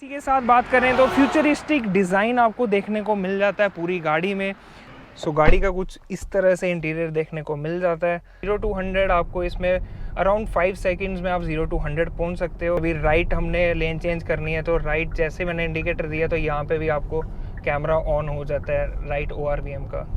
इसी के साथ बात करें तो फ्यूचरिस्टिक डिज़ाइन आपको देखने को मिल जाता है पूरी गाड़ी में। सो गाड़ी का कुछ इस तरह से इंटीरियर देखने को मिल जाता है। 0 to 100 आपको इसमें अराउंड 5 सेकंड्स में आप 0 to 100 पहुंच सकते हो। अभी राइट हमने लेन चेंज करनी है तो राइट जैसे मैंने इंडिकेटर दिया तो यहाँ पे भी आपको कैमरा ऑन हो जाता है राइट ORVM का।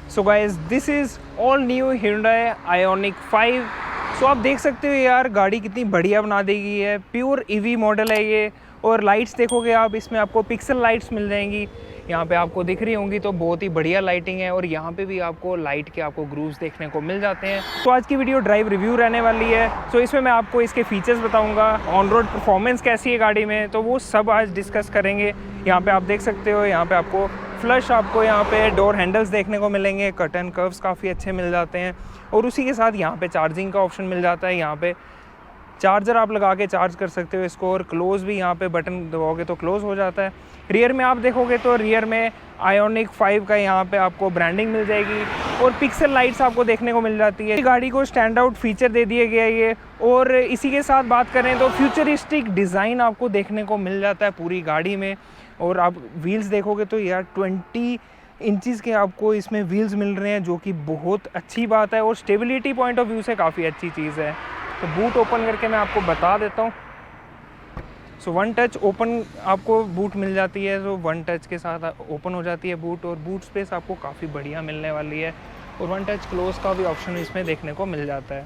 So guys this is all new Hyundai Ioniq 5। सो आप देख सकते हो यार गाड़ी कितनी बढ़िया बना दी गई है। प्योर EV मॉडल है ये। और लाइट्स देखोगे आप, इसमें आपको पिक्सल लाइट्स मिल जाएंगी। यहाँ पे आपको दिख रही होंगी तो बहुत ही बढ़िया लाइटिंग है। और यहाँ पे भी आपको लाइट के आपको ग्रूव्स देखने को मिल जाते हैं। तो आज की वीडियो ड्राइव रिव्यू रहने वाली है। सो इसमें मैं आपको इसके फीचर्स बताऊँगा, ऑन रोड परफॉर्मेंस कैसी है गाड़ी में, तो वो सब आज डिस्कस करेंगे। यहाँ पे आप देख सकते हो, यहाँ पे आपको फ्लश, आपको यहाँ पे डोर हैंडल्स देखने को मिलेंगे। कट एंड कर्व्स काफ़ी अच्छे मिल जाते हैं। और उसी के साथ यहाँ पे चार्जिंग का ऑप्शन मिल जाता है। यहाँ पे चार्जर आप लगा के चार्ज कर सकते हो इसको। और क्लोज़ भी यहाँ पे बटन दबाओगे तो क्लोज़ हो जाता है। रियर में आप देखोगे तो रियर में Ioniq 5 का यहाँ पे आपको ब्रांडिंग मिल जाएगी और पिक्सल लाइट्स आपको देखने को मिल जाती है। गाड़ी को स्टैंड आउट फीचर दे दिए गया है ये। और इसी के साथ बात करें तो फ्यूचरिस्टिक डिज़ाइन आपको देखने को मिल जाता है पूरी गाड़ी में। और आप व्हील्स देखोगे तो यार 20 इंचज़ के आपको इसमें व्हील्स मिल रहे हैं, जो कि बहुत अच्छी बात है और स्टेबिलिटी पॉइंट ऑफ व्यू से काफ़ी अच्छी चीज़ है। तो बूट ओपन करके मैं आपको बता देता हूँ। सो वन टच ओपन आपको बूट मिल जाती है। तो वन टच के साथ ओपन हो जाती है बूट। और बूट स्पेस आपको काफ़ी बढ़िया मिलने वाली है। और वन टच क्लोज का भी ऑप्शन इसमें देखने को मिल जाता है।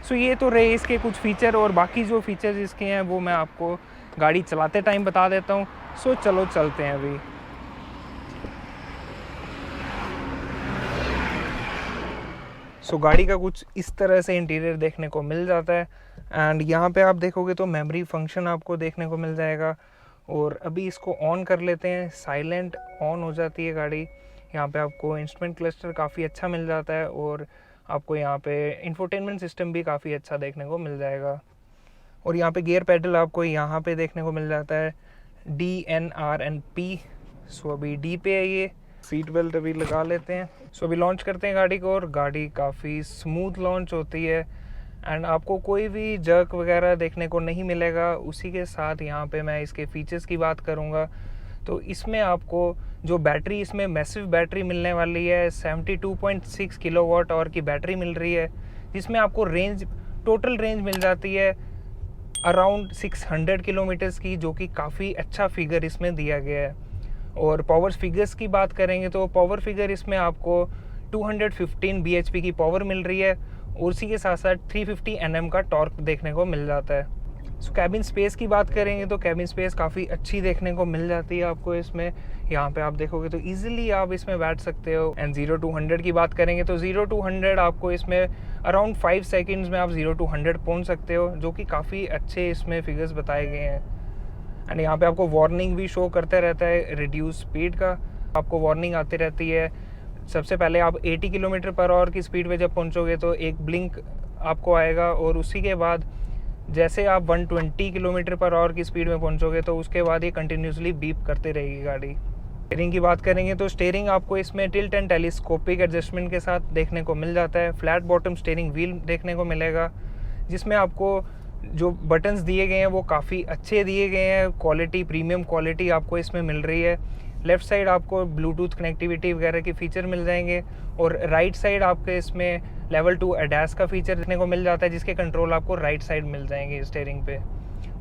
सो ये तो रहे इसके कुछ फ़ीचर। और बाकी जो फीचर्स इसके हैं वो मैं आपको गाड़ी चलाते टाइम बता देता हूँ। सो चलो चलते हैं अभी। सो गाड़ी का कुछ इस तरह से इंटीरियर देखने को मिल जाता है। एंड यहाँ पे आप देखोगे तो मेमोरी फंक्शन आपको देखने को मिल जाएगा। और अभी इसको ऑन कर लेते हैं। साइलेंट ऑन हो जाती है गाड़ी। यहाँ पे आपको इंस्ट्रूमेंट क्लस्टर काफ़ी अच्छा मिल जाता है। और आपको यहाँ पे इंफोटेनमेंट सिस्टम भी काफ़ी अच्छा देखने को मिल जाएगा। और यहाँ पे गियर पैडल आपको यहाँ पे देखने को मिल जाता है D, N, R and P। सो अभी D पे है ये। सीट बेल्ट अभी लगा लेते हैं। सो अभी लॉन्च करते हैं गाड़ी को। और गाड़ी काफ़ी स्मूथ लॉन्च होती है। एंड आपको कोई भी जर्क वगैरह देखने को नहीं मिलेगा। उसी के साथ यहाँ पे मैं इसके फीचर्स की बात करूँगा तो इसमें आपको जो बैटरी, इसमें मैसिव बैटरी मिलने वाली है। 72.6 किलोवाट आवर की बैटरी मिल रही है, जिसमें आपको रेंज, टोटल रेंज मिल जाती है अराउंड 600 किलोमीटर्स की, जो कि काफ़ी अच्छा फिगर इसमें दिया गया है। और पावर फिगर्स की बात करेंगे तो पावर फिगर इसमें आपको 215 bhp की पावर मिल रही है। और उसी के साथ साथ 350 Nm का टॉर्क देखने को मिल जाता है। सो कैबिन स्पेस की बात करेंगे तो कैबिन स्पेस काफ़ी अच्छी देखने को मिल जाती है आपको इसमें। यहाँ पे आप देखोगे तो इजीली आप इसमें बैठ सकते हो। एंड 0 to 100 की बात करेंगे तो 0 to 100 आपको इसमें अराउंड 5 सेकंड्स में आप 0 to 100 पहुँच सकते हो, जो कि काफ़ी अच्छे इसमें फिगर्स बताए गए हैं। एंड यहाँ पे आपको वार्निंग भी शो करता रहता है रिड्यूस स्पीड का, आपको वार्निंग आती रहती है। सबसे पहले आप 80 किलोमीटर पर आवर की स्पीड पे जब पहुँचोगे तो एक ब्लिंक आपको आएगा। और उसी के बाद जैसे आप 120 किलोमीटर पर आवर की स्पीड में पहुँचोगे तो उसके बाद ये कंटिन्यूसली बीप करते रहेगी गाड़ी। स्टेयरिंग की बात करेंगे तो स्टेयरिंग आपको इसमें टिल्ट एंड टेलीस्कोपिक एडजस्टमेंट के साथ देखने को मिल जाता है। फ्लैट बॉटम स्टेयरिंग व्हील देखने को मिलेगा, जिसमें आपको जो बटन्स दिए गए हैं वो काफ़ी अच्छे दिए गए हैं। क्वालिटी, प्रीमियम क्वालिटी आपको इसमें मिल रही है। लेफ़्ट साइड आपको ब्लूटूथ कनेक्टिविटी वगैरह के फीचर मिल जाएंगे। और राइट साइड आपके इसमें लेवल 2 ADAS का फीचर देखने को मिल जाता है, जिसके कंट्रोल आपको राइट साइड मिल जाएंगे स्टीयरिंग पे।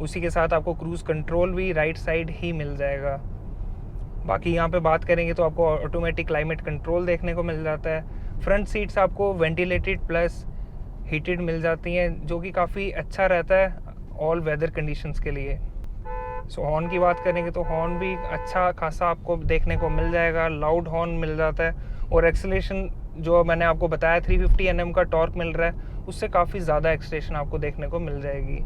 उसी के साथ आपको क्रूज़ कंट्रोल भी राइट साइड ही मिल जाएगा। बाकी यहाँ पे बात करेंगे तो आपको ऑटोमेटिक क्लाइमेट कंट्रोल देखने को मिल जाता है। फ्रंट सीट्स आपको वेंटिलेटेड प्लस हीटेड मिल जाती हैं, जो कि काफ़ी अच्छा रहता है ऑल वेदर कंडीशंस के लिए। सो हॉर्न की बात करेंगे तो हॉर्न भी अच्छा खासा आपको देखने को मिल जाएगा। लाउड हॉर्न मिल जाता है। और एक्सेलरेशन जो मैंने आपको बताया 350 Nm का टॉर्क मिल रहा है, उससे काफ़ी ज़्यादा एक्सेलरेशन आपको देखने को मिल जाएगी।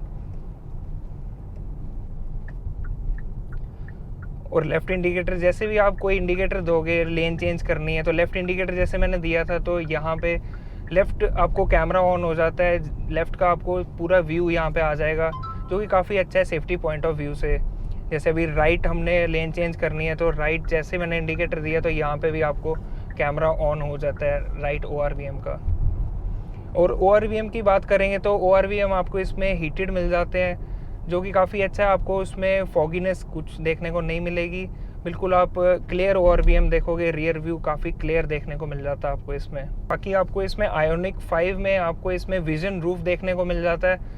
और लेफ़्ट इंडिकेटर, जैसे भी आप कोई इंडिकेटर दोगे, लेन चेंज करनी है तो लेफ़्ट इंडिकेटर जैसे मैंने दिया था तो यहाँ पे लेफ़्ट आपको कैमरा ऑन हो जाता है। लेफ़्ट का आपको पूरा व्यू यहाँ पे आ जाएगा, जो कि काफ़ी अच्छा है सेफ्टी पॉइंट ऑफ व्यू से। जैसे अभी राइट हमने लेन चेंज करनी है तो राइट जैसे मैंने इंडिकेटर दिया तो यहाँ पे भी आपको कैमरा ऑन हो जाता है राइट ORVM का। और ORVM की बात करेंगे तो ORVM आपको इसमें हीटेड मिल जाते हैं, जो कि काफ़ी अच्छा है। आपको उसमें फॉगीनेस कुछ देखने को नहीं मिलेगी, बिल्कुल आप क्लियर ORVM देखोगे, रियर व्यू काफ़ी क्लियर देखने को मिल जाता है आपको इसमें। बाकी आपको इसमें आयोनिक 5 में आपको इसमें विजन रूफ देखने को मिल जाता है,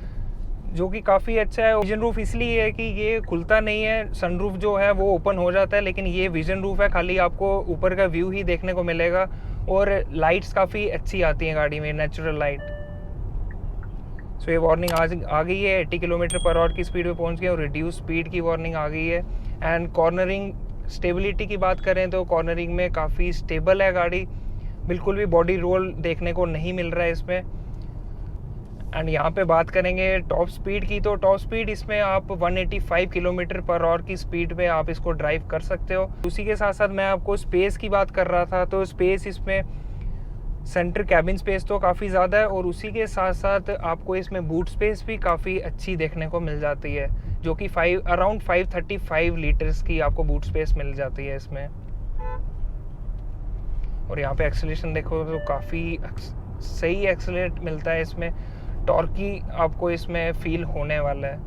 जो कि काफ़ी अच्छा है। विजन रूफ इसलिए है कि ये खुलता नहीं है, सनरूफ जो है वो ओपन हो जाता है, लेकिन ये विजन रूफ है, खाली आपको ऊपर का व्यू ही देखने को मिलेगा। और लाइट्स काफ़ी अच्छी आती हैं गाड़ी में, नेचुरल लाइट। सो ये वार्निंग आज आ गई है, 80 km/h की स्पीड पे पहुंच गए और रिड्यूस स्पीड की वार्निंग आ गई है। एंड कॉर्नरिंग स्टेबिलिटी की बात करें तो कॉर्नरिंग में काफ़ी स्टेबल है गाड़ी, बिल्कुल भी बॉडी रोल देखने को नहीं मिल रहा है इसमें। एंड यहाँ पे बात करेंगे टॉप स्पीड की, तो टॉप स्पीड इसमें आप 185 km/h की स्पीड पे आप इसको ड्राइव कर सकते हो। उसी के साथ साथ मैं आपको स्पेस की बात कर रहा था, तो स्पेस इसमें सेंटर कैबिन स्पेस तो काफ़ी ज़्यादा है, और उसी के साथ साथ आपको इसमें बूट स्पेस भी काफ़ी अच्छी देखने को मिल जाती है, जो कि अराउंड 535 लीटर्स की आपको बूट स्पेस मिल जाती है इसमें। और यहाँ पे एक्सेलरेशन देखो तो काफ़ी सही एक्सेलरेट मिलता है इसमें, टॉर्की आपको इसमें फील होने वाला है।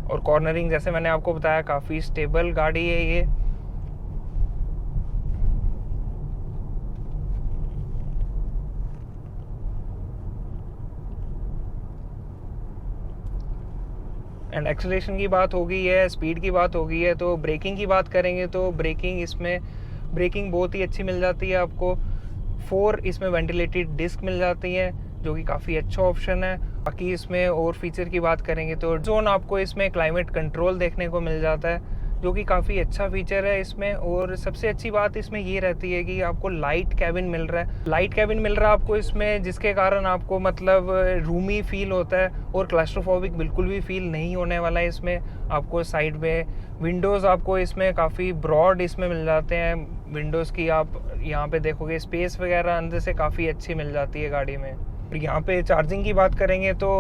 और कॉर्नरिंग जैसे मैंने आपको बताया काफ़ी स्टेबल गाड़ी है ये। एंड एक्सेलरेशन की बात हो गई है, स्पीड की बात हो गई है, तो ब्रेकिंग की बात करेंगे तो ब्रेकिंग बहुत ही अच्छी मिल जाती है आपको। 4 इसमें वेंटिलेटेड डिस्क मिल जाती हैं, जो कि काफ़ी अच्छा ऑप्शन है। बाकी इसमें और फीचर की बात करेंगे तो जोन आपको इसमें क्लाइमेट कंट्रोल देखने को मिल जाता है, जो कि काफ़ी अच्छा फीचर है इसमें। और सबसे अच्छी बात इसमें ये रहती है कि आपको लाइट कैबिन मिल रहा है आपको इसमें, जिसके कारण आपको मतलब रूमी फील होता है और क्लास्ट्रोफोबिक बिल्कुल भी फील नहीं होने वाला है इसमें। आपको साइड में विंडोज़ आपको इसमें काफ़ी ब्रॉड इसमें मिल जाते हैं, विंडोज़ की आप यहाँ पे देखोगे स्पेस वगैरह अंदर से काफ़ी अच्छी मिल जाती है गाड़ी में। यहाँ पे चार्जिंग की बात करेंगे तो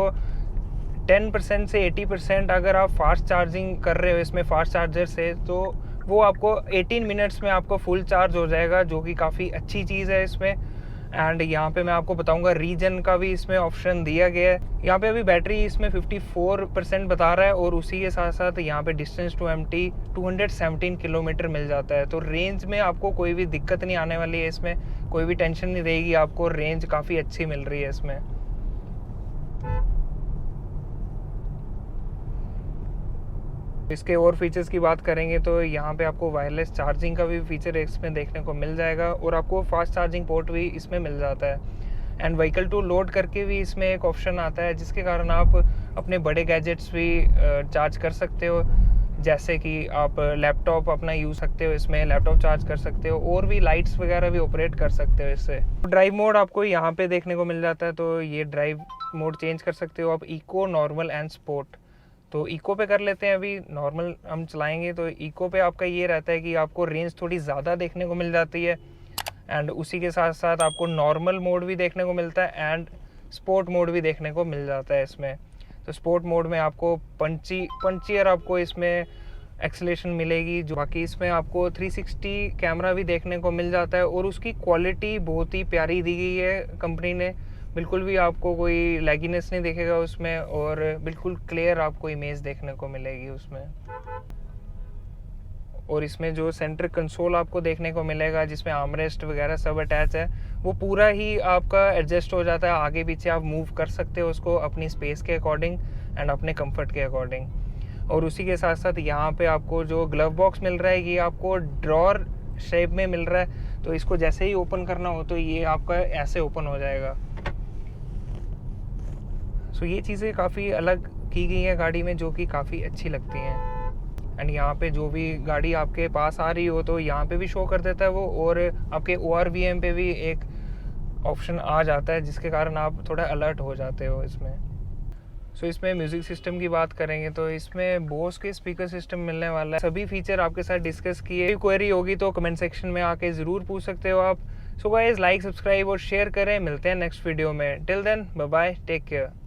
10% से 80% अगर आप फास्ट चार्जिंग कर रहे हो इसमें फास्ट चार्जर से, तो वो आपको 18 मिनट्स में आपको फुल चार्ज हो जाएगा, जो कि काफ़ी अच्छी चीज़ है इसमें। एंड यहाँ पे मैं आपको बताऊंगा रीजन का भी इसमें ऑप्शन दिया गया है। यहाँ पे अभी बैटरी इसमें 54% बता रहा है, और उसी के साथ साथ यहाँ पे डिस्टेंस टू एम्प्टी 217 किलोमीटर मिल जाता है। तो रेंज में आपको कोई भी दिक्कत नहीं आने वाली है इसमें, कोई भी टेंशन नहीं रहेगी आपको, रेंज काफ़ी अच्छी मिल रही है इसमें। इसके और फीचर्स की बात करेंगे तो यहाँ पे आपको वायरलेस चार्जिंग का भी फीचर इसमें देखने को मिल जाएगा, और आपको फास्ट चार्जिंग पोर्ट भी इसमें मिल जाता है। एंड व्हीकल टू लोड करके भी इसमें एक ऑप्शन आता है, जिसके कारण आप अपने बड़े गैजेट्स भी चार्ज कर सकते हो, जैसे कि आप लैपटॉप अपना यूज़ सकते हो इसमें, लैपटॉप चार्ज कर सकते हो, और भी लाइट्स वगैरह भी ऑपरेट कर सकते हो इससे। ड्राइव मोड आपको यहाँ पे देखने को मिल जाता है, तो ये ड्राइव मोड चेंज कर सकते हो आप, इको, नॉर्मल एंड स्पोर्ट। तो इको पे कर लेते हैं, अभी नॉर्मल हम चलाएंगे। तो इको पे आपका ये रहता है कि आपको रेंज थोड़ी ज़्यादा देखने को मिल जाती है, एंड उसी के साथ साथ आपको नॉर्मल मोड भी देखने को मिलता है एंड स्पोर्ट मोड भी देखने को मिल जाता है इसमें। तो स्पोर्ट मोड में आपको पंचियर आपको इसमें एक्सेलेरेशन मिलेगी, जो बाकी इसमें आपको 360 कैमरा भी देखने को मिल जाता है, और उसकी क्वालिटी बहुत ही प्यारी दी गई है कंपनी ने, बिल्कुल भी आपको कोई लैगीनेस नहीं दिखेगा उसमें, और बिल्कुल क्लियर आपको इमेज देखने को मिलेगी उसमें। और इसमें जो सेंटर कंसोल आपको देखने को मिलेगा, जिसमें आर्मरेस्ट वगैरह सब अटैच है, वो पूरा ही आपका एडजस्ट हो जाता है, आगे पीछे आप मूव कर सकते हो उसको अपनी स्पेस के अकॉर्डिंग एंड अपने कंफर्ट के अकॉर्डिंग। और उसी के साथ साथ यहाँ पे आपको जो ग्लव बॉक्स मिल रहा है, ये आपको ड्रॉर शेप में मिल रहा है, तो इसको जैसे ही ओपन करना हो तो ये आपका ऐसे ओपन हो जाएगा। सो ये चीज़ें काफ़ी अलग की गई हैं गाड़ी में, जो कि काफ़ी अच्छी लगती हैं। एंड यहाँ पे जो भी गाड़ी आपके पास आ रही हो तो यहाँ पे भी शो कर देता है वो, और आपके ORVM पे भी एक ऑप्शन आ जाता है, जिसके कारण आप थोड़ा अलर्ट हो जाते हो इसमें। सो इसमें म्यूज़िक सिस्टम की बात करेंगे तो इसमें बोस के स्पीकर सिस्टम मिलने वाला है। सभी फीचर आपके साथ डिस्कस किए, क्वेरी होगी तो कमेंट सेक्शन में आके ज़रूर पूछ सकते हो आप। सो गाइस, लाइक, सब्सक्राइब और शेयर करें। मिलते हैं नेक्स्ट वीडियो में। Till then, bye bye, take care.